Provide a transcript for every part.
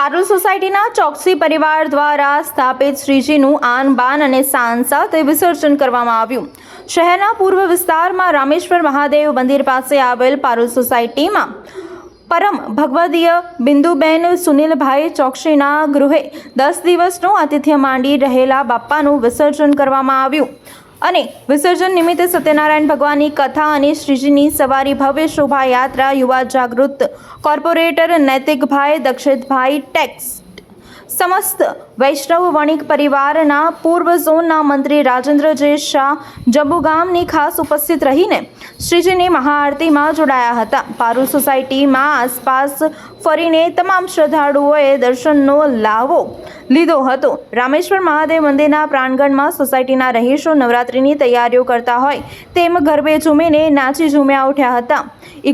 પારુલ સોસાયટીના ચોકસી પરિવાર દ્વારા સ્થાપિત શ્રીજીનું આન બાન અને શાન સાથે વિસર્જન કરવામાં આવ્યું। શહેરના પૂર્વ વિસ્તારમાં રામેશ્વર મહાદેવ મંદિર પાસે આવેલ પારુલ સોસાયટીમાં પરમ ભગવદીય બિંદુબેન સુનિલભાઈ ચોકસીના ગૃહે 10 દિવસનું આતિથ્ય માંડી રહેલા બાપ્પાનું વિસર્જન કરવામાં આવ્યું અને વિસર્જન નિમિત્તે સત્યનારાયણ ભગવાનની કથા અને શ્રીજીની સવારી ભવ્ય શોભાયાત્રા યુવા જાગૃત કોર્પોરેટર નૈતિકભાઈ દક્ષિતભાઈ ટેક્સ સમસ્ત વૈષ્ણવ વણિક પરિવારના પૂર્વ ઝોનના મંત્રી રાજેન્દ્ર જે શાહ જંબુગામની ખાસ ઉપસ્થિત રહીને શ્રીજીની મહાઆરતીમાં જોડાયા હતા। પારુલ સોસાયટીમાં આસપાસ ફરીને તમામ શ્રદ્ધાળુઓએ દર્શનનો લાવો લીધો હતો। રામેશ્વર મહાદેવ મંદિરના પ્રાંગણમાં સોસાયટીના રહીશો નવરાત્રિની તૈયારીઓ કરતા હોય તેમ ગરબે ઝૂમીને નાચી ઝૂમ્યા ઉઠ્યા હતા।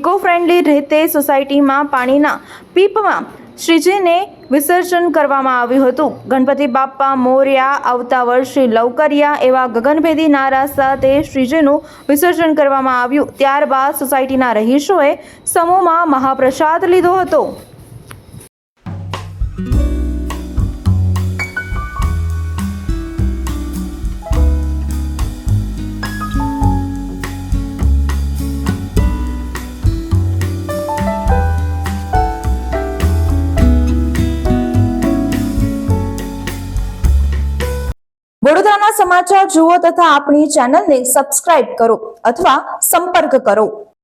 ઇકો ફ્રેન્ડલી રીતે સોસાયટીમાં પાણીના પીપમાં શ્રીજીને વિસર્જન કરવામાં આવ્યું હતું। ગણપતિ બાપ્પા મોર્યા, આવતા વર્ષે લવકરિયા એવા ગગનભેદી નારા સાથે શ્રીજીનું વિસર્જન કરવામાં આવ્યું। ત્યારબાદ સોસાયટીના રહીશોએ સમૂહમાં મહાપ્રસાદ લીધો હતો। વડોદરાના સમાચાર જુઓ તથા આપણી ચેનલને સબસ્ક્રાઇબ કરો અથવા સંપર્ક કરો।